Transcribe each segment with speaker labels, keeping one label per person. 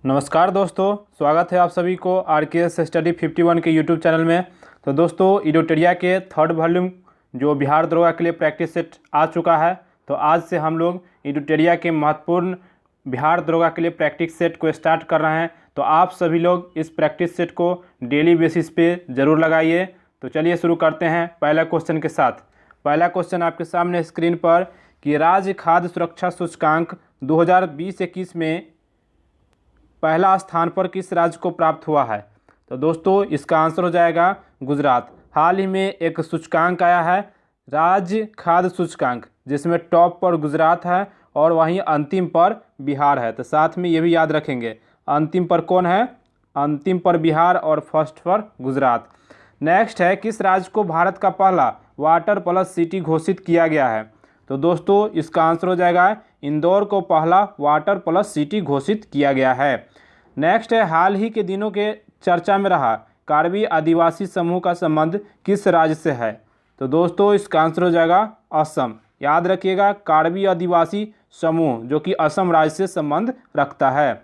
Speaker 1: नमस्कार दोस्तों, स्वागत है आप सभी को आरकेएस स्टडी 51 के यूट्यूब चैनल में। तो दोस्तों, इडोटेरिया के थर्ड वॉल्यूम जो बिहार दरोगा के लिए प्रैक्टिस सेट आ चुका है। तो आज से हम लोग इडोटेरिया के महत्वपूर्ण बिहार दरोगा के लिए प्रैक्टिस सेट को स्टार्ट कर रहे हैं। तो आप सभी लोग इस प्रैक्टिस सेट को डेली बेसिस पे ज़रूर लगाइए। तो चलिए शुरू करते हैं पहला क्वेश्चन के साथ। पहला क्वेश्चन आपके सामने स्क्रीन पर कि राज्य खाद्य सुरक्षा सूचकांक 2020-21 में पहला स्थान पर किस राज्य को प्राप्त हुआ है। तो दोस्तों, इसका आंसर हो जाएगा गुजरात। हाल ही में एक सूचकांक आया है, राज्य खाद्य सूचकांक, जिसमें टॉप पर गुजरात है और वहीं अंतिम पर बिहार है। तो साथ में ये भी याद रखेंगे, अंतिम पर कौन है, अंतिम पर बिहार और फर्स्ट पर गुजरात। नेक्स्ट है, किस राज्य को भारत का पहला वाटर प्लस सिटी घोषित किया गया है। तो दोस्तों, इसका आंसर हो जाएगा इंदौर को पहला वाटर प्लस सिटी घोषित किया गया है। नेक्स्ट है, हाल ही के दिनों के चर्चा में रहा कार्बी आदिवासी समूह का संबंध किस राज्य से है। तो दोस्तों, इसका आंसर हो जाएगा असम। याद रखिएगा, कार्बी आदिवासी समूह जो कि असम राज्य से संबंध रखता है।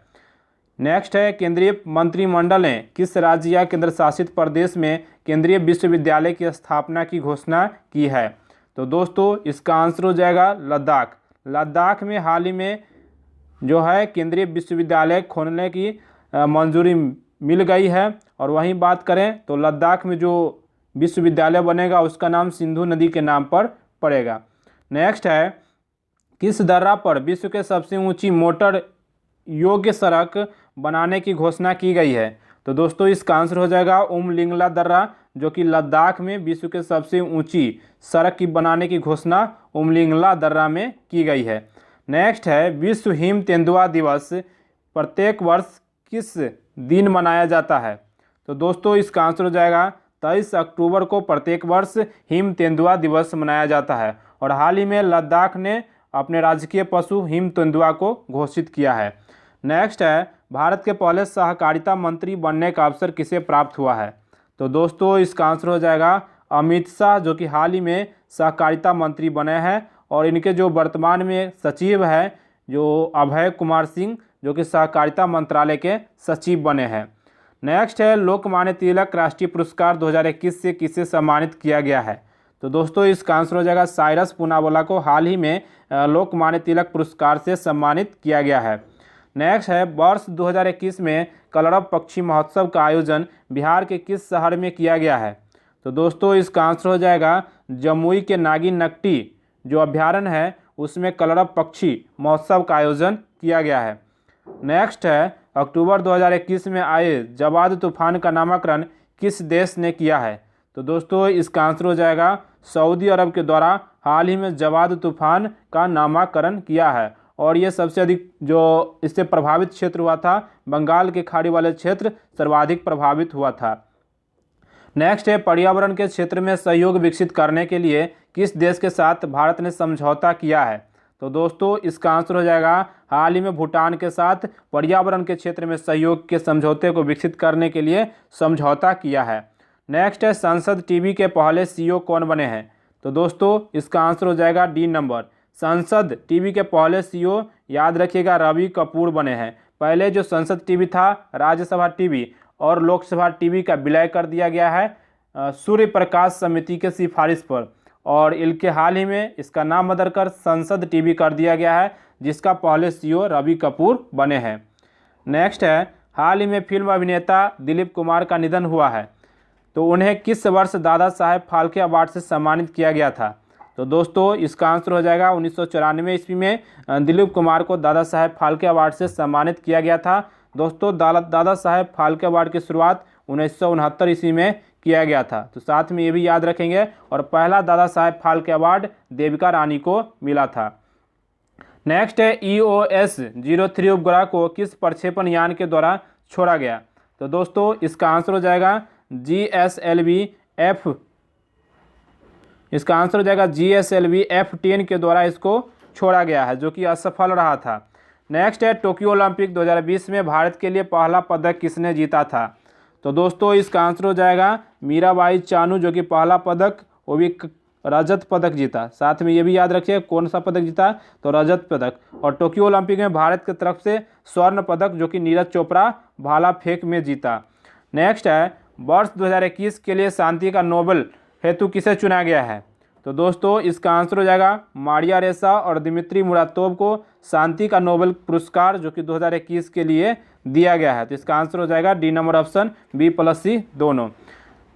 Speaker 1: नेक्स्ट है, केंद्रीय मंत्रिमंडल ने किस राज्य या केंद्र शासित प्रदेश में केंद्रीय विश्वविद्यालय की स्थापना की घोषणा की है। तो दोस्तों, इसका आंसर हो जाएगा लद्दाख। लद्दाख में हाल ही में जो है केंद्रीय विश्वविद्यालय खोलने की मंजूरी मिल गई है। और वहीं बात करें तो लद्दाख में जो विश्वविद्यालय बनेगा उसका नाम सिंधु नदी के नाम पर पड़ेगा। नेक्स्ट है, किस दर्रा पर विश्व के सबसे ऊंची मोटर योग्य सड़क बनाने की घोषणा की गई है। तो दोस्तों, इसका आंसर हो जाएगा उमलिंगला दर्रा, जो कि लद्दाख में विश्व के सबसे ऊंची सड़क की बनाने की घोषणा उमलिंगला दर्रा में की गई है। नेक्स्ट है, विश्व हिम तेंदुआ दिवस प्रत्येक वर्ष किस दिन मनाया जाता है। तो दोस्तों, इसका आंसर हो जाएगा 23 अक्टूबर को प्रत्येक वर्ष हिम तेंदुआ दिवस मनाया जाता है। और हाल ही में लद्दाख ने अपने राजकीय पशु हिम तेंदुआ को घोषित किया है। नेक्स्ट है, भारत के पहले सहकारिता मंत्री बनने का अवसर किसे प्राप्त हुआ है। तो दोस्तों, इसका आंसर हो जाएगा अमित शाह, जो कि हाल ही में सहकारिता मंत्री बने हैं। और इनके जो वर्तमान में सचिव है जो अभय कुमार सिंह, जो कि सहकारिता मंत्रालय के सचिव बने हैं। नेक्स्ट है, लोकमान्य तिलक राष्ट्रीय पुरस्कार 2021 से किसे सम्मानित किया गया है। तो दोस्तों, इसका आंसर हो जाएगा साइरस पूनावाला को हाल ही में लोकमान्य तिलक पुरस्कार से सम्मानित किया गया है। नेक्स्ट है, वर्ष 2021 में कलरव पक्षी महोत्सव का आयोजन बिहार के किस शहर में किया गया है। तो दोस्तों, इसका आंसर हो जाएगा जमुई के नागिन नकटी जो अभ्यारण्य है उसमें कलरव पक्षी महोत्सव का आयोजन किया गया है। नेक्स्ट है, अक्टूबर 2021 में आए जवाद तूफान का नामकरण किस देश ने किया है। तो दोस्तों, इसका आंसर हो जाएगा सऊदी अरब के द्वारा हाल ही में जवाद तूफान का नामकरण किया है। और ये सबसे अधिक जो इससे प्रभावित क्षेत्र हुआ था, बंगाल के खाड़ी वाले क्षेत्र सर्वाधिक प्रभावित हुआ था। नेक्स्ट है, पर्यावरण के क्षेत्र में सहयोग विकसित करने के लिए किस देश के साथ भारत ने समझौता किया है। तो दोस्तों, इसका आंसर हो जाएगा हाल ही में भूटान के साथ पर्यावरण के क्षेत्र में सहयोग के समझौते को विकसित करने के लिए समझौता किया है। नेक्स्ट है, संसद टीवी के पहले सीईओ कौन बने हैं। तो दोस्तों, इसका आंसर हो जाएगा डी नंबर। संसद टीवी के पहले सीईओ याद रखिएगा रवि कपूर बने हैं। पहले जो संसद टीवी था राज्यसभा टीवी और लोकसभा टीवी का विलय कर दिया गया है सूर्य प्रकाश समिति के सिफारिश पर। और इनके हाल ही में इसका नाम बदलकर संसद टीवी कर दिया गया है, जिसका पहले सीईओ रवि कपूर बने हैं। नेक्स्ट है, हाल ही में फिल्म अभिनेता दिलीप कुमार का निधन हुआ है। तो उन्हें किस वर्ष दादा साहेब फाल्के अवार्ड से सम्मानित किया गया था। तो दोस्तों, इसका आंसर हो जाएगा 1994 ईस्वी में दिलीप कुमार को दादा साहेब फाल्के अवार्ड से सम्मानित किया गया था। दोस्तों, दादा साहेब फाल्के अवार्ड की शुरुआत 1969 ईस्वी में किया गया था। तो साथ में ये भी याद रखेंगे। और पहला दादा साहेब फाल्के अवार्ड देविका रानी को मिला था। नेक्स्ट है, EOS-03 उपग्रह को किस प्रक्षेपण यान के द्वारा छोड़ा गया। तो दोस्तों, इसका आंसर हो जाएगा GSLV-F। इसका आंसर हो जाएगा GSLV-F10 के द्वारा इसको छोड़ा गया है, जो कि असफल रहा था। नेक्स्ट है, टोक्यो ओलंपिक 2020 में भारत के लिए पहला पदक किसने जीता था। तो दोस्तों, इसका आंसर हो जाएगा मीराबाई चानू, जो कि पहला पदक वो भी रजत पदक जीता। साथ में ये भी याद रखिए कौन सा पदक जीता, तो रजत पदक। और टोक्यो ओलंपिक में भारत की तरफ से स्वर्ण पदक जो कि नीरज चोपड़ा भाला फेंक में जीता। नेक्स्ट है वर्ष 2021 के लिए शांति का नोबेल हेतु किसे चुना गया है, तो दोस्तों इसका आंसर हो जाएगा मारिया रेसा और दिमित्री मुरातोव को शांति का नोबेल पुरस्कार जो कि 2021 के लिए दिया गया है। तो इसका आंसर हो जाएगा डी नंबर ऑप्शन B+C दोनों।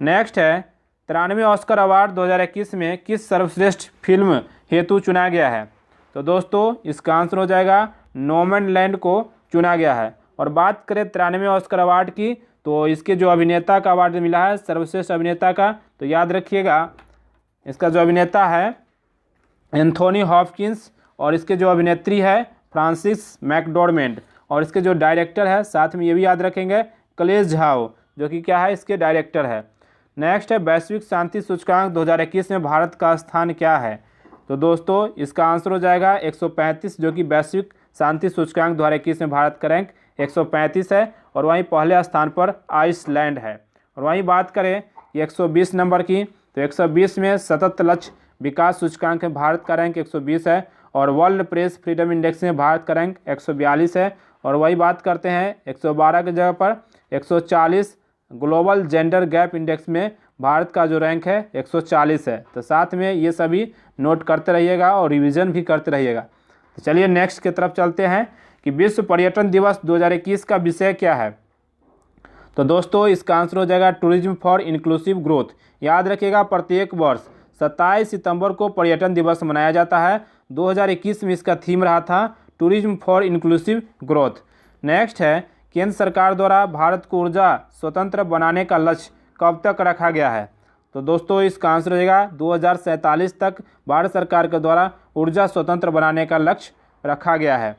Speaker 1: नेक्स्ट है 93वें ऑस्कर अवार्ड 2021 में किस सर्वश्रेष्ठ फिल्म हेतु चुना गया है, तो दोस्तों इसका आंसर हो जाएगा नोमैनलैंड को चुना गया है। और बात करें 93वें ऑस्कर अवार्ड की, तो इसके जो अभिनेता का अवार्ड मिला है सर्वश्रेष्ठ अभिनेता का, तो याद रखिएगा इसका जो अभिनेता है एंथोनी हॉपकिंस और इसके जो अभिनेत्री है फ्रांसिस मैकडॉर्मेंट और इसके जो डायरेक्टर है साथ में ये भी याद रखेंगे क्ले झाओ जो कि क्या है इसके डायरेक्टर है। नेक्स्ट है वैश्विक शांति सूचकांक 2021 में भारत का स्थान क्या है, तो दोस्तों इसका आंसर हो जाएगा 135 जो कि वैश्विक शांति सूचकांक 2021 में भारत का रैंक 135 है। और वहीं पहले स्थान पर आइसलैंड है। और वहीं बात करें 120 नंबर की, तो 120 में सतत लक्ष्य विकास सूचकांक में भारत का रैंक 120 है। और वर्ल्ड प्रेस फ्रीडम इंडेक्स में भारत का रैंक 142 है। और वही बात करते हैं 112 की जगह पर 140 ग्लोबल जेंडर गैप इंडेक्स में भारत का जो रैंक है 140 है। तो साथ में ये सभी नोट करते रहिएगा और रिवीजन भी करते रहिएगा। तो चलिए नेक्स्ट की तरफ चलते हैं कि विश्व पर्यटन दिवस 2021 का विषय क्या है, तो दोस्तों इसका आंसर हो जाएगा टूरिज्म फॉर इंक्लूसिव ग्रोथ। याद रखिएगा प्रत्येक वर्ष 27 सितंबर को पर्यटन दिवस मनाया जाता है। 2021 में इसका थीम रहा था tourism for inclusive growth. Next है केंद्र सरकार द्वारा भारत को ऊर्जा स्वतंत्र बनाने का लक्ष्य कब तक रखा गया है, तो दोस्तों इसका आंसर हो जाएगा 2047 तक भारत सरकार के द्वारा ऊर्जा स्वतंत्र बनाने का लक्ष्य रखा गया है।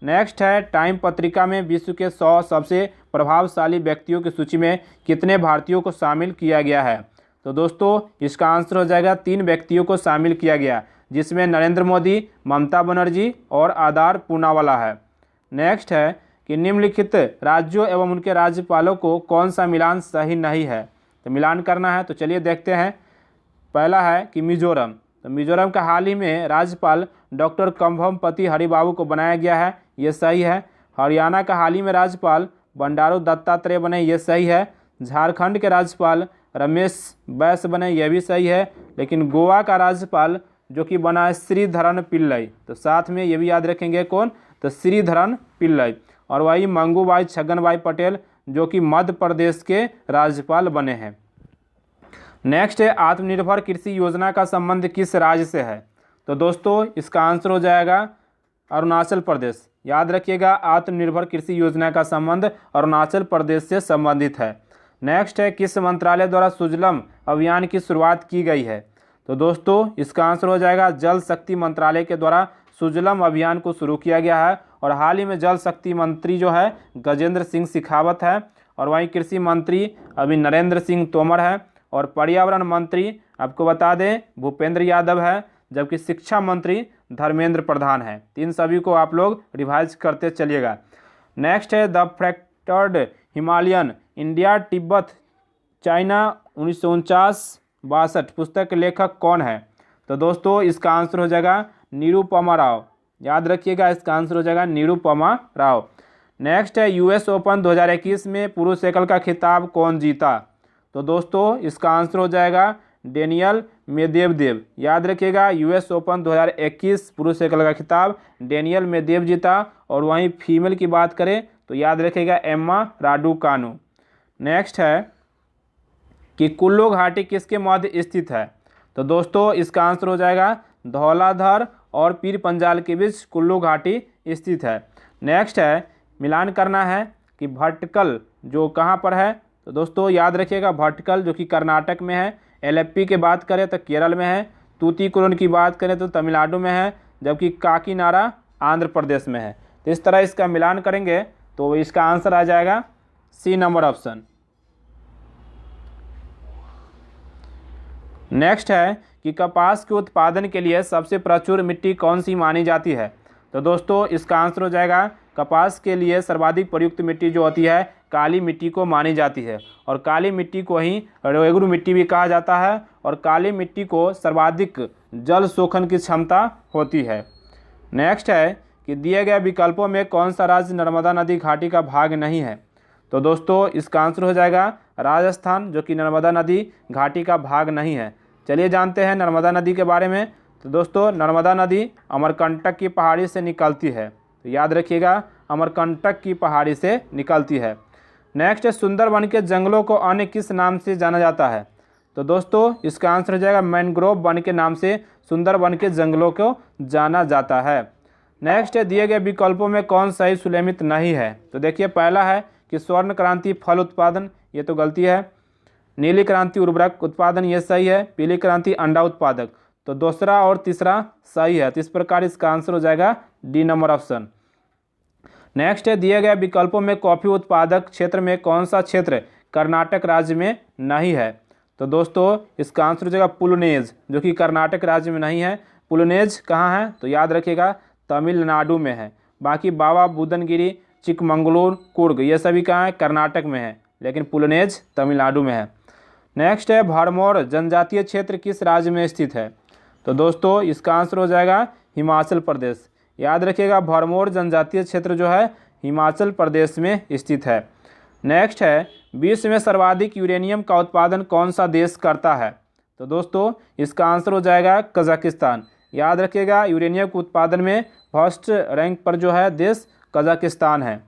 Speaker 1: नेक्स्ट है टाइम पत्रिका में विश्व के 100 सबसे प्रभावशाली व्यक्तियों की सूची में कितने भारतीयों को शामिल किया गया है, तो दोस्तों इसका आंसर हो जाएगा 3 व्यक्तियों को शामिल किया गया जिसमें नरेंद्र मोदी, ममता बनर्जी और आधार पूनावाला है। नेक्स्ट है कि निम्नलिखित राज्यों एवं उनके राज्यपालों को कौन सा मिलान सही नहीं है, तो मिलान करना है। तो चलिए देखते हैं। पहला है कि मिजोरम, तो मिजोरम का हाल ही में राज्यपाल डॉक्टर कंभमपति हरिबाबू को बनाया गया है, ये सही है। हरियाणा का हाल ही में राज्यपाल बंडारू दत्तात्रेय बने, ये सही है। झारखंड के राज्यपाल रमेश बैस बने, यह भी सही है। लेकिन गोवा का राज्यपाल जो कि बना है श्रीधरन पिल्लई, तो साथ में ये भी याद रखेंगे कौन, तो श्रीधरन पिल्लई। और वही मंगूभाई छगनभाई पटेल जो कि मध्य प्रदेश के राज्यपाल बने हैं। नेक्स्ट है आत्मनिर्भर कृषि योजना का संबंध किस राज्य से है, तो दोस्तों इसका आंसर हो जाएगा अरुणाचल प्रदेश। याद रखिएगा आत्मनिर्भर कृषि योजना का संबंध अरुणाचल प्रदेश से संबंधित है। नेक्स्ट है किस मंत्रालय द्वारा सुजलम अभियान की शुरुआत की गई है, तो दोस्तों इसका आंसर हो जाएगा जल शक्ति मंत्रालय के द्वारा सुजलम अभियान को शुरू किया गया है। और हाल ही में जल शक्ति मंत्री जो है गजेंद्र सिंह शेखावत है। और वहीं कृषि मंत्री अभी नरेंद्र सिंह तोमर है। और पर्यावरण मंत्री आपको बता दें भूपेंद्र यादव है, जबकि शिक्षा मंत्री धर्मेंद्र प्रधान है। इन सभी को आप लोग रिवाइज करते चलिएगा। नेक्स्ट है the fractured Himalayan India Tibet China 1949-62 पुस्तक के लेखक कौन है, तो दोस्तों इसका आंसर हो जाएगा निरुपमा राव। याद रखिएगा इसका आंसर हो जाएगा निरुपमा राव। नेक्स्ट है यूएस ओपन 2021 में पुरुष एकल का खिताब कौन जीता, तो दोस्तों इसका आंसर हो जाएगा डेनियल मेदवेदेव। याद रखिएगा यूएस ओपन 2021 पुरुष एकल का खिताब डेनियल मेदवेदेव जीता। और वहीं फीमेल की बात करें तो याद रखिएगा एम्मा राडुकानु। नेक्स्ट है कि कुल्लू घाटी किसके मध्य स्थित है, तो दोस्तों इसका आंसर हो जाएगा धौलाधर और पीर पंजाल के बीच कुल्लू घाटी स्थित है। नेक्स्ट है मिलान करना है कि भटकल जो कहाँ पर है, तो दोस्तों याद रखिएगा भटकल जो कि कर्नाटक में है। एलेप्पी की बात करें तो केरल में है। तूतीकुरन की बात करें तो तमिलनाडु में है, जबकि काकीनाडा आंध्र प्रदेश में है। तो इस तरह इसका मिलान करेंगे तो इसका आंसर आ जाएगा सी नंबर ऑप्शन। नेक्स्ट है कि कपास के उत्पादन के लिए सबसे प्रचुर मिट्टी कौन सी मानी जाती है, तो दोस्तों इसका आंसर हो जाएगा कपास के लिए सर्वाधिक प्रयुक्त मिट्टी जो होती है काली मिट्टी को मानी जाती है और काली मिट्टी को ही रेगुर मिट्टी भी कहा जाता है और काली मिट्टी को सर्वाधिक जल सोखन की क्षमता होती है। नेक्स्ट है कि दिए गए विकल्पों में कौन सा राज्य नर्मदा नदी घाटी का भाग नहीं है। तो दोस्तों इसका आंसर हो जाएगा राजस्थान, जो कि नर्मदा नदी घाटी का भाग नहीं है। चलिए जानते हैं नर्मदा नदी के बारे में। तो दोस्तों नर्मदा नदी अमरकंटक की पहाड़ी से निकलती है, तो याद रखिएगा अमरकंटक की पहाड़ी से निकलती है। नेक्स्ट है सुंदरबन के जंगलों को अन्य किस नाम से जाना जाता है। तो दोस्तों इसका आंसर हो जाएगा मैंग्रोव वन के नाम से सुंदरबन के जंगलों को जाना जाता है। नेक्स्ट है दिए गए विकल्पों में कौन सही सुलेमित नहीं है। तो देखिए पहला है कि स्वर्ण क्रांति फल उत्पादन, ये तो गलती है। नीली क्रांति उर्वरक उत्पादन, ये सही है। पीली क्रांति अंडा उत्पादक, तो दूसरा और तीसरा सही है। तो इस प्रकार इसका आंसर हो जाएगा डी नंबर ऑप्शन। नेक्स्ट है दिए गए विकल्पों में कॉफ़ी उत्पादक क्षेत्र में कौन सा क्षेत्र कर्नाटक राज्य में नहीं है। तो दोस्तों इसका आंसर हो जाएगा पुलुनेज, जो कि कर्नाटक राज्य में नहीं है। पुलुनेज कहाँ है, तो याद रखिएगा तमिलनाडु में है। बाकी बाबा बुदनगिरी, चिकमंगलूर, कुर्ग, ये सभी कहाँ है, कर्नाटक में है, लेकिन पुलुनेज तमिलनाडु में है। नेक्स्ट है भरमौर जनजातीय क्षेत्र किस राज्य में स्थित है। तो दोस्तों इसका आंसर हो जाएगा हिमाचल प्रदेश। याद रखिएगा भरमौर जनजातीय क्षेत्र जो है हिमाचल प्रदेश में स्थित है। नेक्स्ट है विश्व में सर्वाधिक यूरेनियम का उत्पादन कौन सा देश करता है। तो दोस्तों इसका आंसर हो जाएगा कजाकिस्तान। याद रखिएगा यूरेनियम के उत्पादन में फर्स्ट रैंक पर जो है देश कजाकिस्तान है।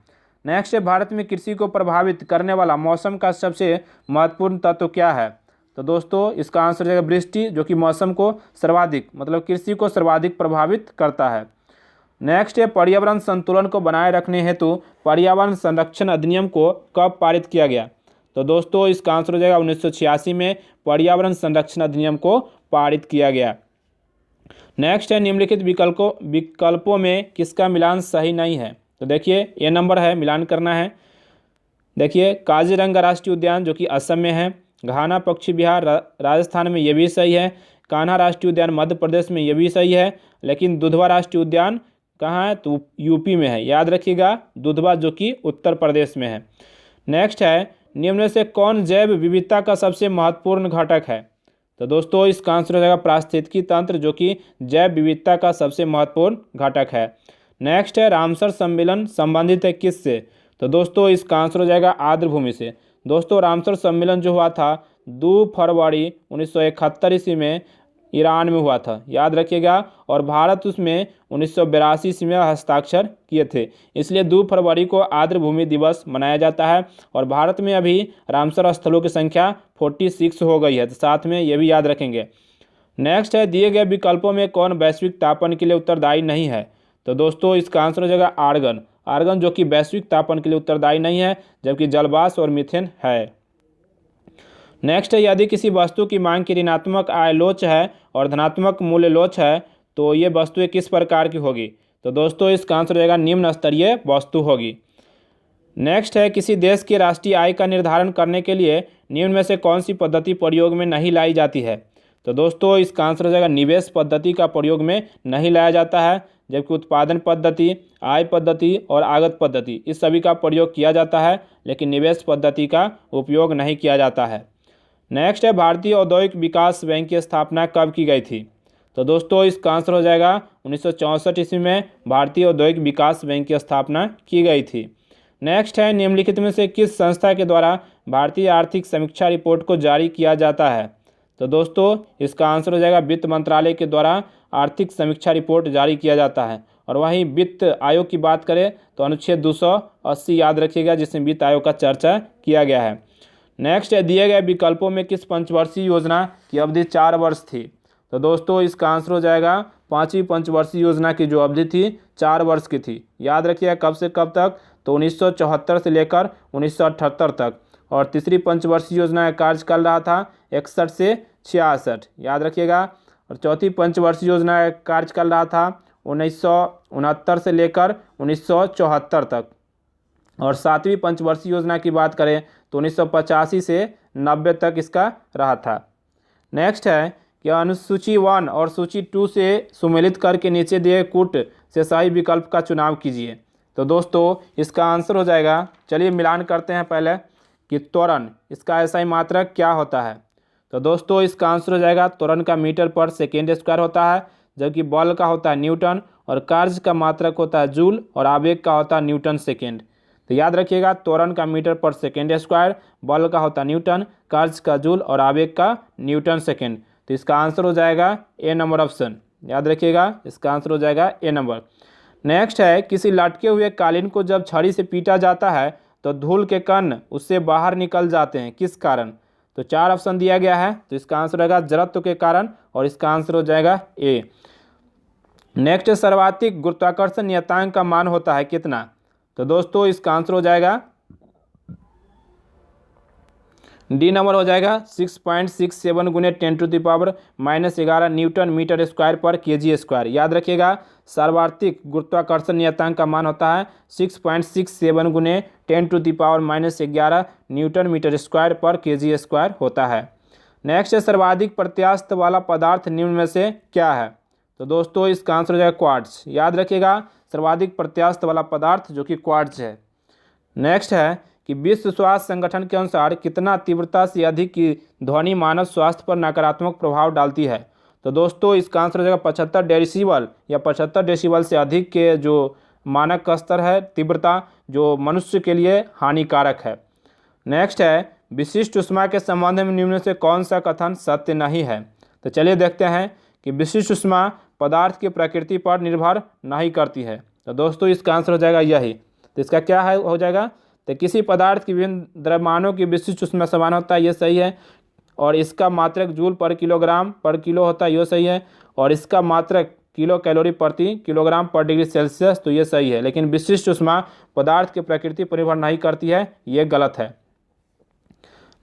Speaker 1: नेक्स्ट है भारत में कृषि को प्रभावित करने वाला मौसम का सबसे महत्वपूर्ण तत्व क्या है। तो दोस्तों इसका आंसर हो जाएगा वृष्टि, जो कि मौसम को सर्वाधिक मतलब कृषि को सर्वाधिक प्रभावित करता है। नेक्स्ट है पर्यावरण संतुलन को बनाए रखने हेतु पर्यावरण संरक्षण अधिनियम को कब पारित किया गया। तो दोस्तों इसका आंसर हो जाएगा 1986 में पर्यावरण संरक्षण अधिनियम को पारित किया गया। नेक्स्ट है निम्नलिखित विकल्पों में किसका मिलान सही नहीं है। तो देखिए ये नंबर है, मिलान करना है। देखिए काजीरंगा राष्ट्रीय उद्यान जो कि असम में है, घाना पक्षी विहार राजस्थान में, ये भी सही है। कान्हा राष्ट्रीय उद्यान मध्य प्रदेश में, ये भी सही है। लेकिन दुधवा राष्ट्रीय उद्यान कहाँ है, तो यूपी में है। याद रखिएगा दुधवा जो कि उत्तर प्रदेश में है। नेक्स्ट है निम्न में से कौन जैव विविधता का सबसे महत्वपूर्ण घटक है। तो दोस्तों इसका आंसर हो जाएगा पारिस्थितिकी तंत्र, जो कि जैव विविधता का सबसे महत्वपूर्ण घटक है। नेक्स्ट है रामसर सम्मेलन संबंधित है किससे। तो दोस्तों इसका आंसर हो जाएगा आर्द्रभूमि से। दोस्तों रामसर सम्मेलन जो हुआ था 2 फरवरी 1971 ईस्वी में ईरान में हुआ था, याद रखिएगा। और भारत उसमें 1982 ईस्वी में हस्ताक्षर किए थे, इसलिए 2 फरवरी को आर्द्रभूमि दिवस मनाया जाता है। और भारत में अभी रामसर स्थलों की संख्या 46 हो गई है, तो साथ में ये भी याद रखेंगे। नेक्स्ट है दिए गए विकल्पों में कौन वैश्विक तापन के लिए उत्तरदायी नहीं है। तो दोस्तों इसका आंसर हो जाएगा आर्गन। आर्गन जो कि वैश्विक तापन के लिए उत्तरदायी नहीं है, जबकि जलवाष्प और मीथेन है। नेक्स्ट है यदि किसी वस्तु की मांग की ऋणात्मक आय लोच है और धनात्मक मूल्य लोच है, तो ये वस्तुएं किस प्रकार की होगी। तो दोस्तों इसका आंसर हो जाएगा निम्न स्तरीय वस्तु होगी। नेक्स्ट है किसी देश की राष्ट्रीय आय का निर्धारण करने के लिए निम्न में से कौन सी पद्धति प्रयोग में नहीं लाई जाती है। तो दोस्तों इसका आंसर हो जाएगा निवेश पद्धति का प्रयोग में नहीं लाया जाता है, जबकि उत्पादन पद्धति, आय पद्धति और आगत पद्धति इस सभी का प्रयोग किया जाता है, लेकिन निवेश पद्धति का उपयोग नहीं किया जाता है। नेक्स्ट है भारतीय औद्योगिक विकास बैंक की स्थापना कब की गई थी। तो दोस्तों इसका आंसर हो जाएगा 1964 ईस्वी में भारतीय औद्योगिक विकास बैंक की स्थापना की गई थी। नेक्स्ट है निम्नलिखित में से किस संस्था के द्वारा भारतीय आर्थिक समीक्षा रिपोर्ट को जारी किया जाता है। तो दोस्तों इसका आंसर हो जाएगा वित्त मंत्रालय के द्वारा आर्थिक समीक्षा रिपोर्ट जारी किया जाता है। और वहीं वित्त आयोग की बात करें तो अनुच्छेद 280 याद रखिएगा, जिसमें वित्त आयोग का चर्चा किया गया है। नेक्स्ट है दिए गए विकल्पों में किस पंचवर्षीय योजना की अवधि 4 वर्ष थी। तो दोस्तों इसका आंसर हो जाएगा 5वीं पंचवर्षीय योजना की जो अवधि थी 4 वर्ष की थी। याद रखिएगा कब से कब तक, तो 1974 से लेकर 1978 तक। और तीसरी पंचवर्षीय योजना का कार्यकाल रहा था 61 से 66, याद रखिएगा। और चौथी पंचवर्षीय योजना का कार्यकाल रहा था 1969 से लेकर 1974 तक। और 7वीं पंचवर्षीय योजना की बात करें तो 1985 से 90 तक इसका रहा था। नेक्स्ट है कि अनुसूची 1 और सूची 2 से सुमेलित करके नीचे दिए कूट से सही विकल्प का चुनाव कीजिए। तो दोस्तों इसका आंसर हो जाएगा, चलिए मिलान करते हैं पहले कि त्वरण, इसका एसआई मात्रक क्या होता है। तो दोस्तों इसका आंसर हो जाएगा, त्वरण का मीटर पर सेकेंड स्क्वायर होता है, जबकि बल का होता है न्यूटन, और कार्य का मात्रक होता है जूल, और आवेग का होता है न्यूटन सेकेंड। तो याद रखिएगा, त्वरण का मीटर पर सेकेंड स्क्वायर, बल का होता है न्यूटन, कार्य का जूल और आवेग का न्यूटन सेकेंड। तो इसका आंसर हो जाएगा ए नंबर ऑप्शन। याद रखिएगा, इसका आंसर हो जाएगा ए नंबर। नेक्स्ट है, किसी लटके हुए कालीन को जब छड़ी से पीटा जाता है तो धूल के कण उससे बाहर निकल जाते हैं, किस कारण। तो 4 ऑप्शन दिया गया है, तो इसका आंसर रहेगा जड़त्व के कारण, और इसका आंसर हो जाएगा ए। नेक्स्ट, सर्वाधिक गुरुत्वाकर्षण नियतांक का मान होता है कितना। तो दोस्तों इसका आंसर हो जाएगा डी नंबर हो जाएगा 6.67 गुने 10⁻⁻11 न्यूटन मीटर स्क्वायर पर केजी स्क्वायर। याद रखिएगा, सर्वाधिक गुरुत्वाकर्षण नियतांक का मान होता है 6.67 गुने 10⁻⁻11 न्यूटन मीटर स्क्वायर पर केजी स्क्वायर होता है। नेक्स्ट है, सर्वाधिक प्रत्यास्थ वाला पदार्थ निम्न में से क्या है। तो दोस्तों इसका आंसर हो जाएगा क्वार्ट्ज। याद रखिएगा, सर्वाधिक प्रत्यास्थ वाला पदार्थ जो कि क्वार्ट्ज है। नेक्स्ट है कि विश्व स्वास्थ्य संगठन के अनुसार कितना तीव्रता से अधिक की ध्वनि मानव स्वास्थ्य पर नकारात्मक प्रभाव डालती है। तो दोस्तों इसका आंसर हो जाएगा 75 डेसिबल या 75 डेसिबल से अधिक के जो मानक का स्तर है तीव्रता, जो मनुष्य के लिए हानिकारक है। नेक्स्ट है, विशिष्ट ऊष्मा के संबंध में निम्न से कौन सा कथन सत्य नहीं है। तो चलिए देखते हैं कि विशिष्ट ऊष्मा पदार्थ की प्रकृति पर निर्भर नहीं करती है। तो दोस्तों इसका आंसर हो जाएगा यही। तो इसका क्या है हो जाएगा, तो किसी पदार्थ की विभिन्न द्रव्यमानों की विशिष्ट ऊष्मा समान होता है, ये सही है। और इसका मात्रक जूल पर किलोग्राम पर किलो होता है, ये सही है। और इसका मात्रक किलो कैलोरी प्रति किलोग्राम पर डिग्री सेल्सियस, तो ये सही है। लेकिन विशिष्ट ऊष्मा पदार्थ की प्रकृति पर निर्भर नहीं करती है, ये गलत है।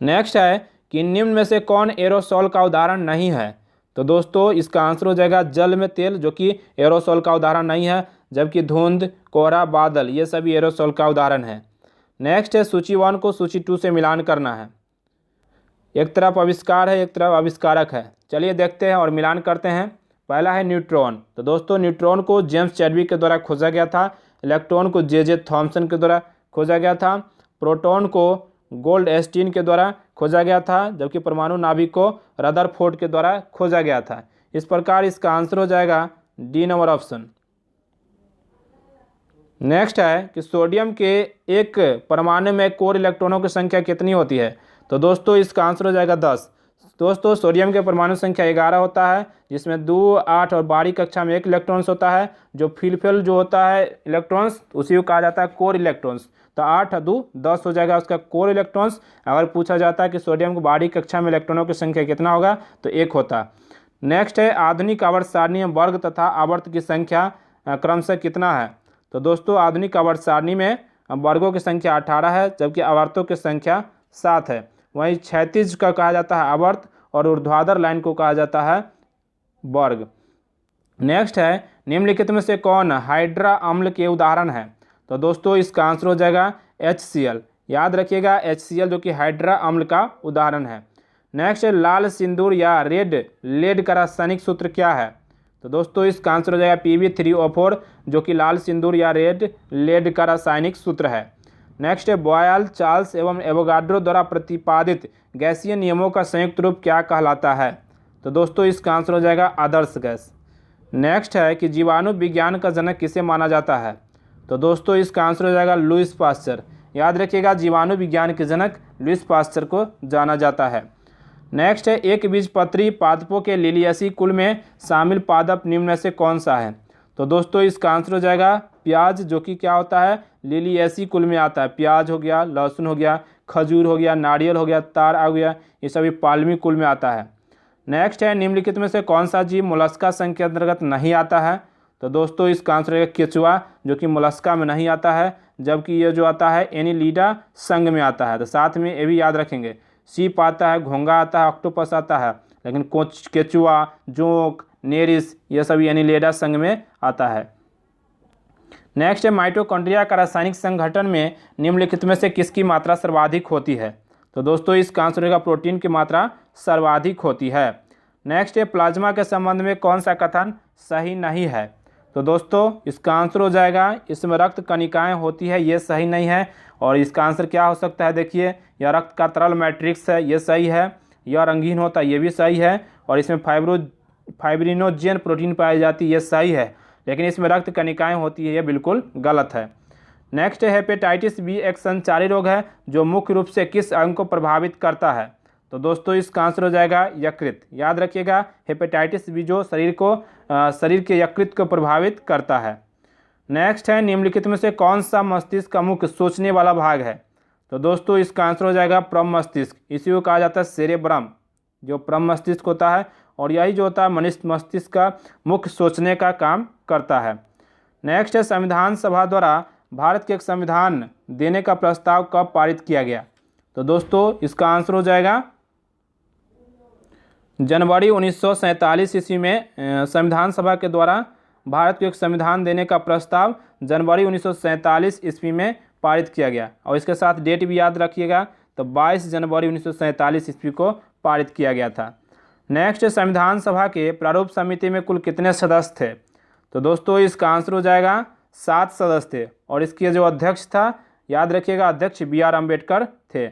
Speaker 1: नेक्स्ट है कि निम्न में से कौन एरोसोल का उदाहरण नहीं है। तो दोस्तों इसका आंसर हो जाएगा जल में तेल, जो कि एरोसोल का उदाहरण नहीं है, जबकि धुंध, कोहरा, बादल ये सभी एरोसोल का उदाहरण है। नेक्स्ट है, सूची 1 को सूची 2 से मिलान करना है। एक तरफ आविष्कार है, एक तरफ आविष्कारक है। चलिए देखते हैं और मिलान करते हैं। पहला है न्यूट्रॉन। तो दोस्तों न्यूट्रॉन को जेम्स चैडविक के द्वारा खोजा गया था। इलेक्ट्रॉन को जे थॉमसन के द्वारा खोजा गया था। प्रोटॉन को गोल्डस्टीन के द्वारा खोजा गया था, जबकि परमाणु नाभिक को रदरफोर्ड के द्वारा खोजा गया था। इस प्रकार इसका आंसर हो जाएगा डी नंबर ऑप्शन। नेक्स्ट है कि सोडियम के एक परमाणु में कोर इलेक्ट्रॉनों की संख्या कितनी होती है। तो दोस्तों इसका आंसर हो जाएगा 10। दोस्तों सोडियम के परमाणु संख्या 11 होता है, जिसमें 2, 8 और बारहवीं कक्षा में 1 इलेक्ट्रॉन्स होता है। जो फिलफिल जो होता है इलेक्ट्रॉन्स, उसी को कहा जाता है कोर इलेक्ट्रॉन्स। तो 8 और 2 10 हो जाएगा उसका कोर इलेक्ट्रॉन्स। अगर पूछा जाता है कि सोडियम को बारहवीं कक्षा में इलेक्ट्रॉनों की संख्या कितना होगा, तो 1 होता। नेक्स्ट है, आधुनिक आवर्त सारणी में वर्ग तथा आवर्त की संख्या क्रमशः कितना है। तो दोस्तों आधुनिक आवर्त सारणी में वर्गों की संख्या 18 है, जबकि आवर्तों की संख्या 7 है। वहीं क्षैतिज का कहा जाता है आवर्त, और ऊर्ध्वाधर लाइन को कहा जाता है वर्ग। नेक्स्ट है, निम्नलिखित में से कौन हाइड्रा अम्ल के उदाहरण है। तो दोस्तों इसका आंसर हो जाएगा HCl। याद रखिएगा HCl जो कि हाइड्रा अम्ल का उदाहरण है। नेक्स्ट है, लाल सिंदूर या रेड लेड का रासायनिक सूत्र क्या है। तो दोस्तों इसका आंसर हो जाएगा Pb3O4, जो कि लाल सिंदूर या रेड लेड का रासायनिक सूत्र है। नेक्स्ट है, बॉयल, चार्ल्स एवं एवोगाड्रो द्वारा प्रतिपादित गैसीय नियमों का संयुक्त रूप क्या कहलाता है। तो दोस्तों इसका आंसर हो जाएगा आदर्श गैस। नेक्स्ट है कि जीवाणु विज्ञान का जनक किसे माना जाता है। तो दोस्तों इसका आंसर हो जाएगा लुईस पास्चर। याद रखिएगा, जीवाणु विज्ञान के जनक लुईस पास्चर को जाना जाता है। नेक्स्ट है, एक बीजपत्री पादपों के लिलियेसी कुल में शामिल पादप निम्न में से कौन सा है। तो दोस्तों इसका आंसर हो जाएगा प्याज, जो कि क्या होता है लिलियेसी कुल में आता है। प्याज हो गया, लहसुन हो गया, खजूर हो गया, नारियल हो गया, तार आ गया, ये सभी पालमी कुल में आता है। नेक्स्ट है, निम्नलिखित में से कौन सा जीव मोलस्का संघ के अंतर्गत नहीं आता है। तो दोस्तों इसका आंसर है केचुआ, जो कि मोलस्का में नहीं आता है, जबकि ये जो आता है एनिलीडा संघ में आता है। तो साथ में ये भी याद रखेंगे, सीप आता है, घोंगा आता है, ऑक्टोपस आता है, लेकिन केचुआ, जोंक, नेरिस ये सभी एनिलीडा संघ में आता है। नेक्स्ट है, माइटोकॉन्ड्रिया का रासायनिक संगठन में निम्नलिखित में से किसकी मात्रा सर्वाधिक होती है। तो दोस्तों इसका आंसर होगा प्रोटीन की मात्रा सर्वाधिक होती है। नेक्स्ट है, प्लाज्मा के संबंध में कौन सा कथन सही नहीं है। तो दोस्तों इसका आंसर हो जाएगा, इसमें रक्त कणिकाएं होती है, ये सही नहीं है। और इसका आंसर क्या हो सकता है, देखिए यह रक्त का तरल मैट्रिक्स है, ये सही है। यह रंगीन होता है, ये भी सही है। और इसमें फाइब्रिनोजेन प्रोटीन पाई जाती है, ये सही है। लेकिन इसमें रक्त कणिकाएं होती है, ये बिल्कुल गलत है। नेक्स्ट है हेपेटाइटिस बी एक संचारी रोग है जो मुख्य रूप से किस अंग को प्रभावित करता है। तो दोस्तों इसका आंसर हो जाएगा यकृत। याद रखिएगा, हेपेटाइटिस बी जो शरीर के यकृत को प्रभावित करता है। नेक्स्ट है निम्नलिखित में से कौन सा मस्तिष्क का मुख्य सोचने वाला भाग है। तो दोस्तों इसका आंसर हो जाएगा प्रम मस्तिष्क। इसी को कहा जाता है सेरेब्रम, जो प्रम मस्तिष्क होता है। और यही जो होता है मनुष्य मस्तिष्क का मुख्य सोचने का काम करता है। नेक्स्ट है संविधान सभा द्वारा भारत के एक संविधान देने का प्रस्ताव कब पारित किया गया। तो दोस्तों इसका आंसर हो जाएगा जनवरी 1947 ईस्वी में संविधान सभा के द्वारा भारत को एक संविधान देने का प्रस्ताव जनवरी 1947 ईस्वी में पारित किया गया। और इसके साथ डेट भी याद रखिएगा, तो 22 जनवरी 1947 ईस्वी को पारित किया गया था। नेक्स्ट संविधान सभा के प्रारूप समिति में कुल कितने सदस्य थे। तो दोस्तों इसका आंसर हो जाएगा 7 सदस्य थे। और इसके जो अध्यक्ष था, याद रखिएगा, अध्यक्ष BR अम्बेडकर थे।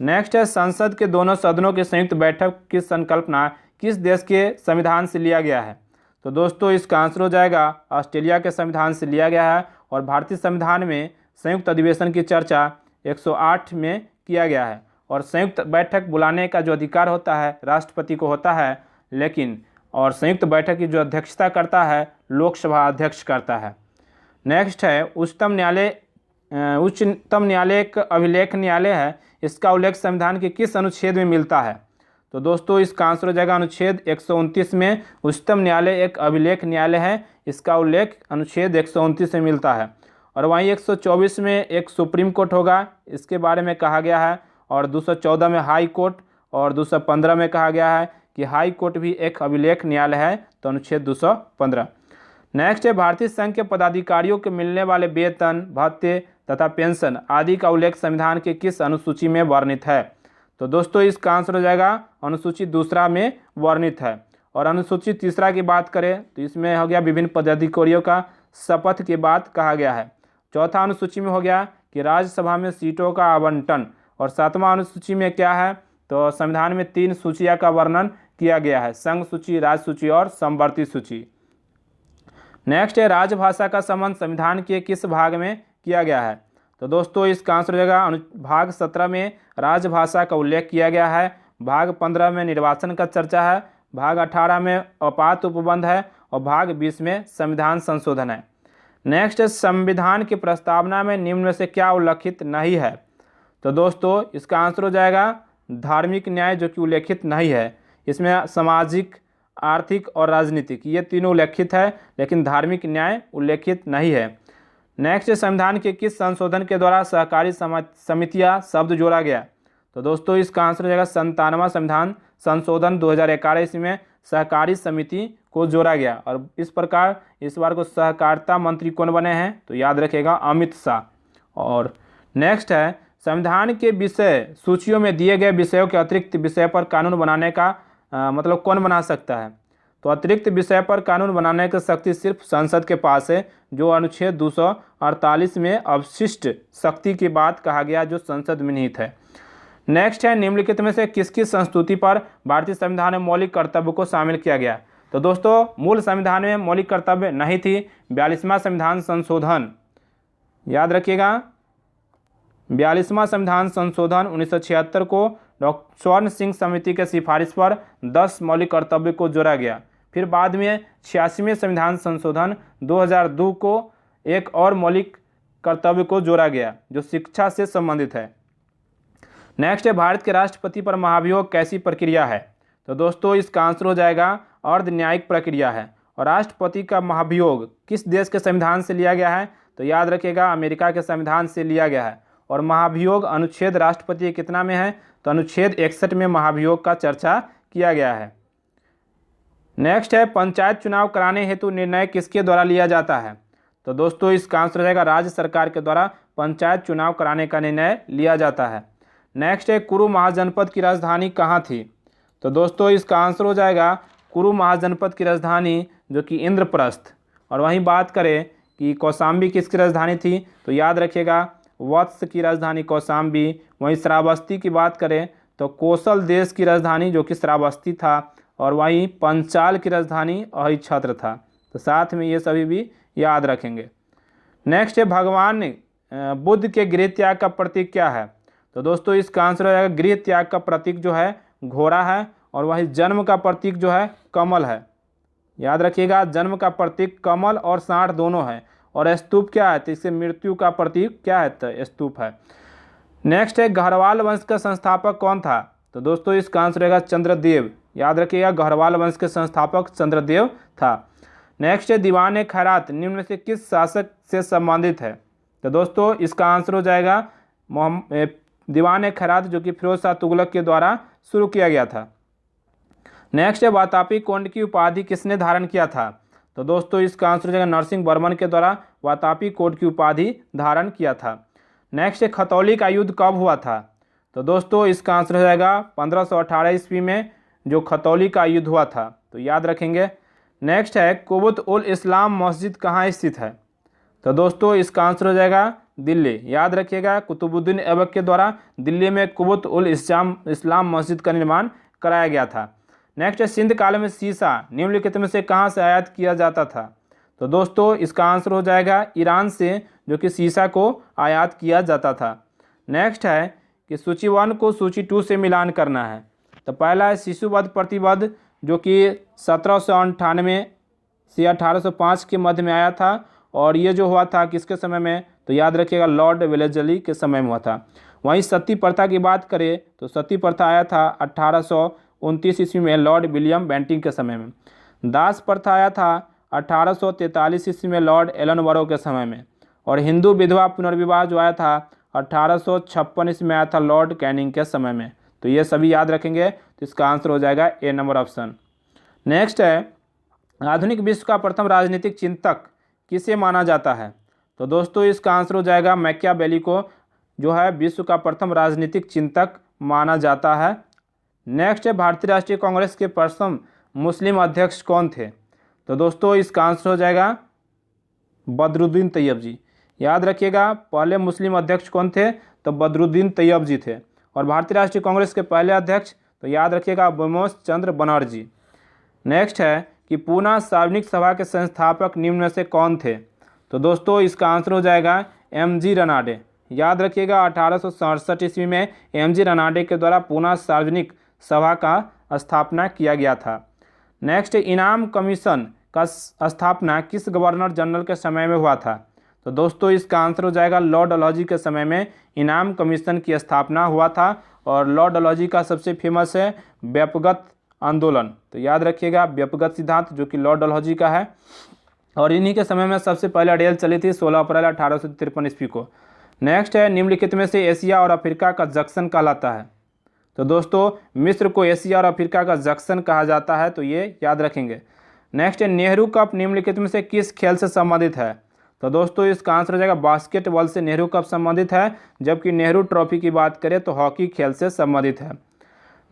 Speaker 1: नेक्स्ट है संसद के दोनों सदनों की संयुक्त बैठक की संकल्पना किस देश के संविधान से लिया गया है। तो दोस्तों इसका आंसर हो जाएगा ऑस्ट्रेलिया के संविधान से लिया गया है। और भारतीय संविधान में संयुक्त अधिवेशन की चर्चा 108 में किया गया है। और संयुक्त बैठक बुलाने का जो अधिकार होता है राष्ट्रपति को होता है, लेकिन और संयुक्त बैठक की जो अध्यक्षता करता है लोकसभा अध्यक्ष करता है। नेक्स्ट है उच्चतम न्यायालय एक अभिलेख न्यायालय है, इसका उल्लेख संविधान के किस अनुच्छेद में मिलता है। तो दोस्तों इसका आंसर हो जाएगा अनुच्छेद 129 में उच्चतम न्यायालय एक अभिलेख न्यायालय है, इसका उल्लेख अनुच्छेद 129 में मिलता है। और वहीं 124 में एक सुप्रीम कोर्ट होगा, इसके बारे में कहा गया है। और 214 में हाई कोर्ट और 215 में कहा गया है कि हाई कोर्ट भी एक अभिलेख न्यायालय है, तो अनुच्छेद 215। नेक्स्ट है भारतीय संघ के पदाधिकारियों को मिलने वाले वेतन, भत्ते तथा पेंशन आदि का उल्लेख संविधान के किस अनुसूची में वर्णित है। तो दोस्तों इसका आंसर हो जाएगा अनुसूची 2 में वर्णित है। और अनुसूची 3 की बात करें तो इसमें हो गया विभिन्न पदाधिकारियों का शपथ के बाद कहा गया है। चौथा अनुसूची में हो गया कि राज्यसभा में सीटों का आवंटन। और 7वां अनुसूची में क्या है, तो संविधान में 3 सूचियाँ का वर्णन किया गया है, संघ सूची, राज्य सूची और समवर्ती सूची। नेक्स्ट है राजभाषा का संबंध संविधान के किस भाग में किया गया है। तो दोस्तों इसका आंसर हो जाएगा भाग 17 में राजभाषा का उल्लेख किया गया है, भाग 15 में निर्वाचन का चर्चा है, भाग 18 में आपात उपबंध है और भाग 20 में संविधान संशोधन है। नेक्स्ट संविधान की प्रस्तावना में निम्न में से क्या उल्लेखित नहीं है। तो दोस्तों इसका आंसर हो जाएगा धार्मिक न्याय, जो कि उल्लेखित नहीं है। इसमें सामाजिक, आर्थिक और राजनीतिक ये तीनों उल्लेखित है, लेकिन धार्मिक न्याय उल्लेखित नहीं है। नेक्स्ट संविधान के किस संशोधन के द्वारा सहकारी समितियां शब्द जोड़ा गया। तो दोस्तों इसका आंसर हो जाएगा 97वां संविधान संशोधन 2011 ईस्वी में सहकारी समिति को जोड़ा गया। और इस प्रकार इस बार को सहकारिता मंत्री कौन बने हैं, तो याद रखेगा अमित शाह। और नेक्स्ट है संविधान के विषय सूचियों में दिए गए विषयों के अतिरिक्त विषय पर कानून बनाने का मतलब कौन बना सकता है। तो अतिरिक्त विषय पर कानून बनाने की शक्ति सिर्फ संसद के पास है, जो अनुच्छेद 248 में अवशिष्ट शक्ति की बात कहा गया, जो संसद में निहित है। नेक्स्ट है निम्नलिखित में से किसकी संस्तुति पर भारतीय संविधान में मौलिक कर्तव्य को शामिल किया गया। तो दोस्तों मूल संविधान में मौलिक कर्तव्य नहीं थी। 42वां संविधान संशोधन, याद रखिएगा, 42वां संविधान संशोधन 1976 को डॉक्टर स्वर्ण सिंह समिति के सिफारिश पर 10 मौलिक कर्तव्य को जोड़ा गया। फिर बाद में 86वें संविधान संशोधन 2002 को एक और मौलिक कर्तव्य को जोड़ा गया, जो शिक्षा से संबंधित है। नेक्स्ट है भारत के राष्ट्रपति पर महाभियोग कैसी प्रक्रिया है। तो दोस्तों इसका आंसर हो जाएगा अर्ध न्यायिक प्रक्रिया है। और राष्ट्रपति का महाभियोग किस देश के संविधान से लिया गया है, तो याद रखिएगा अमेरिका के संविधान से लिया गया है। और महाभियोग अनुच्छेद राष्ट्रपति कितना में है, तो अनुच्छेद 61 में महाभियोग का चर्चा किया गया है। नेक्स्ट है पंचायत चुनाव कराने हेतु निर्णय किसके द्वारा लिया जाता है। तो दोस्तों इसका आंसर रहेगा राज्य सरकार के द्वारा पंचायत चुनाव कराने का निर्णय लिया जाता है। नेक्स्ट है कुरु महाजनपद की राजधानी कहाँ थी। तो दोस्तों इसका आंसर हो जाएगा कुरु महाजनपद की राजधानी जो कि इंद्रप्रस्थ। और वहीं बात करें कि कौशाम्बी किसकी राजधानी थी, तो याद रखिएगा वत्स की राजधानी कौशाम्बी। वहीं श्रावस्ती की बात करें तो कोसल देश की राजधानी जो कि श्रावस्ती था, और वहीं पंचाल की राजधानी अहिछत्र था। तो साथ में ये सभी भी याद रखेंगे। नेक्स्ट है भगवान बुद्ध के गृह त्याग का प्रतीक क्या है, तो दोस्तों इसका आंसर हो जाएगा गृह त्याग का प्रतीक जो है घोड़ा है, और वहीं जन्म का प्रतीक जो है कमल है। याद रखिएगा जन्म का प्रतीक कमल और सांड दोनों है, और स्तूप क्या है, तो इससे मृत्यु का प्रतीक क्या है, तो स्तूप है। नेक्स्ट है गढ़वाल वंश का संस्थापक कौन था, तो दोस्तों इसका आंसर रहेगा चंद्रदेव। याद रखिएगा गढ़वाल वंश के संस्थापक चंद्रदेव था। नेक्स्ट है दीवान खैरात निम्न में से किस शासक से संबंधित है, तो दोस्तों इसका आंसर हो जाएगा दीवान खैरात जो कि फिरोज शाह तुगलक के द्वारा शुरू किया गया था। नेक्स्ट है वातापी कोंड की उपाधि किसने धारण किया था, तो दोस्तों इसका आंसर हो जाएगा नरसिंह वर्मन के द्वारा वातापी कोंड की उपाधि धारण किया था। नेक्स्ट है खतौली का युद्ध कब हुआ था, तो दोस्तों इसका आंसर हो जाएगा 1518 ईस्वी में जो खतौली का युद्ध हुआ था, तो याद रखेंगे। नेक्स्ट है कुबुत उल इस्लाम मस्जिद कहाँ स्थित है, तो दोस्तों इसका आंसर हो जाएगा दिल्ली। याद रखिएगा कुतुबुद्दीन ऐबक के द्वारा दिल्ली में कुबुत उल इस्लाम मस्जिद का निर्माण कराया गया था। नेक्स्ट है सिंध काल में सीसा निम्नलिखित में से कहाँ से आयात किया जाता था, तो दोस्तों इसका आंसर हो जाएगा ईरान से जो कि सीसा को आयात किया जाता था। नेक्स्ट है कि सूची 1 को सूची 2 से मिलान करना है, तो पहला है शिशुवध प्रतिबद्ध जो कि 1798 से 1805 के मध्य में आया था, और ये जो हुआ था किसके समय में, तो याद रखिएगा लॉर्ड वेलेस्ली के समय में हुआ था। वहीं सती प्रथा की बात करें तो सती प्रथा आया था 1829 ईस्वी में लॉर्ड विलियम बेंटिंग के समय में। दास प्रथा आया था 1843 ईस्वी में लॉर्ड एलन बरो के समय में, और हिंदू विधवा पुनर्विवाह जो आया था 1856 ईस्वी में आया था लॉर्ड कैनिंग के समय में। तो ये सभी याद रखेंगे, तो इसका आंसर हो जाएगा ए नंबर ऑप्शन। नेक्स्ट है आधुनिक विश्व का प्रथम राजनीतिक चिंतक किसे माना जाता है, तो दोस्तों इसका आंसर हो जाएगा मैकियावेली को जो है विश्व का प्रथम राजनीतिक चिंतक माना जाता है। नेक्स्ट है भारतीय राष्ट्रीय कांग्रेस के प्रथम मुस्लिम अध्यक्ष कौन थे, तो दोस्तों इसका आंसर हो जाएगा बदरुद्दीन तैयब जी। याद रखिएगा पहले मुस्लिम अध्यक्ष कौन थे, तो बदरुद्दीन तैयब जी थे। और भारतीय राष्ट्रीय कांग्रेस के पहले अध्यक्ष तो याद रखिएगा बिमोश चंद्र बनर्जी। नेक्स्ट है कि पूना सार्वजनिक सभा के संस्थापक निम्न में से कौन थे, तो दोस्तों इसका आंसर हो जाएगा एम.जी. रनाडे। याद रखिएगा 1867 ईस्वी में एम.जी. रनाडे के द्वारा पूना सार्वजनिक सभा का स्थापना किया गया था। नेक्स्ट इनाम कमीशन का स्थापना किस गवर्नर जनरल के समय में हुआ था, तो दोस्तों इसका आंसर हो जाएगा लॉर्ड डलहौजी के समय में इनाम कमीशन की स्थापना हुआ था। और लॉर्ड डलहौजी का सबसे फेमस है व्यापगत आंदोलन, तो याद रखिएगा व्यापगत सिद्धांत जो कि लॉर्ड डलहौजी का है। और इन्हीं के समय में सबसे पहले रेल चली थी 16 अप्रैल 1853 ईस्वी को। नेक्स्ट है निम्नलिखित में से एशिया और अफ्रीका का जंक्शन कहलाता है, तो दोस्तों मिस्र को एशिया और अफ्रीका का जंक्शन कहा जाता है, तो ये याद रखेंगे। नेक्स्ट है नेहरू कप निम्नलिखित में से किस खेल से संबंधित है, तो दोस्तों इसका आंसर हो जाएगा बास्केटबॉल से नेहरू कप संबंधित है, जबकि नेहरू ट्रॉफी की बात करें तो हॉकी खेल से संबंधित है।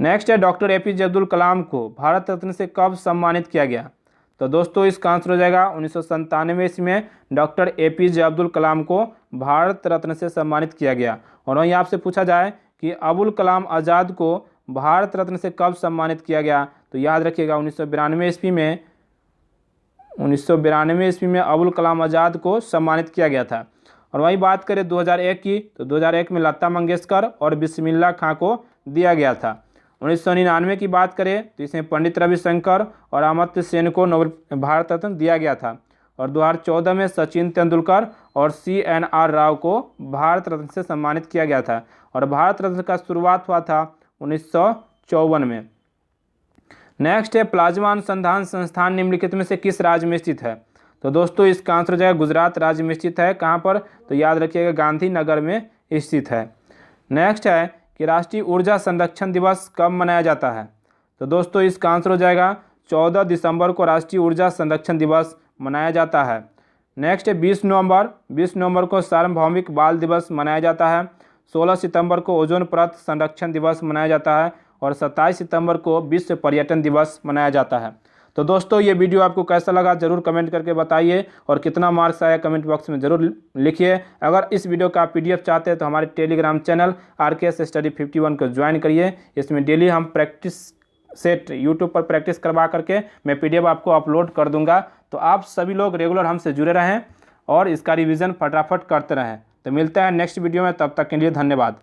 Speaker 1: नेक्स्ट है डॉक्टर ए.पी.जे. अब्दुल कलाम को भारत रत्न से कब सम्मानित किया गया, तो दोस्तों इसका आंसर हो जाएगा 1997 ईस्वी में डॉक्टर ए.पी.जे. अब्दुल कलाम को भारत रत्न से सम्मानित किया गया। और वहीं आपसे पूछा जाए कि अबुल कलाम आज़ाद को भारत रत्न से कब सम्मानित किया गया, तो याद रखिएगा 1992 ईस्वी में अबुल कलाम आज़ाद को सम्मानित किया गया था। और वहीं बात करें 2001 की, तो 2001 में लता मंगेशकर और बिस्मिल्लाह खां को दिया गया था। 1999 की बात करें तो इसमें पंडित रविशंकर और अमर्त्य सेन को नोबेल भारत रत्न दिया गया था। और 2014 में सचिन तेंदुलकर और CNR राव को भारत रत्न से सम्मानित किया गया था। और भारत रत्न का शुरुआत हुआ था 1954 में। नेक्स्ट है प्लाज्मा अनुसंधान संस्थान निम्नलिखित में से किस राज्य में स्थित है, तो दोस्तों इसका आंसर हो जाएगा गुजरात राज्य में स्थित है। कहाँ पर, तो याद रखिएगा गांधीनगर में स्थित है। नेक्स्ट है कि राष्ट्रीय ऊर्जा संरक्षण दिवस कब मनाया जाता है, तो दोस्तों इसका आंसर हो जाएगा 14 दिसंबर को राष्ट्रीय ऊर्जा संरक्षण दिवस मनाया जाता है। नेक्स्ट है 20 नवंबर को सार्वभौमिक बाल दिवस मनाया जाता है। 16 सितंबर को ओजोन परत संरक्षण दिवस मनाया जाता है। और 27 सितंबर को विश्व पर्यटन दिवस मनाया जाता है। तो दोस्तों ये वीडियो आपको कैसा लगा ज़रूर कमेंट करके बताइए, और कितना मार्क्स आया कमेंट बॉक्स में ज़रूर लिखिए। अगर इस वीडियो का PDF चाहते हैं तो हमारे टेलीग्राम चैनल RKS स्टडी 51 को ज्वाइन करिए। इसमें डेली हम प्रैक्टिस सेट यूट्यूब पर प्रैक्टिस करवा करके मैं PDF आपको अपलोड कर दूंगा। तो आप सभी लोग रेगुलर हमसे जुड़े रहें और इसका रिवीजन फटाफट करते रहें। तो मिलते हैं नेक्स्ट वीडियो में, तब तक के लिए धन्यवाद।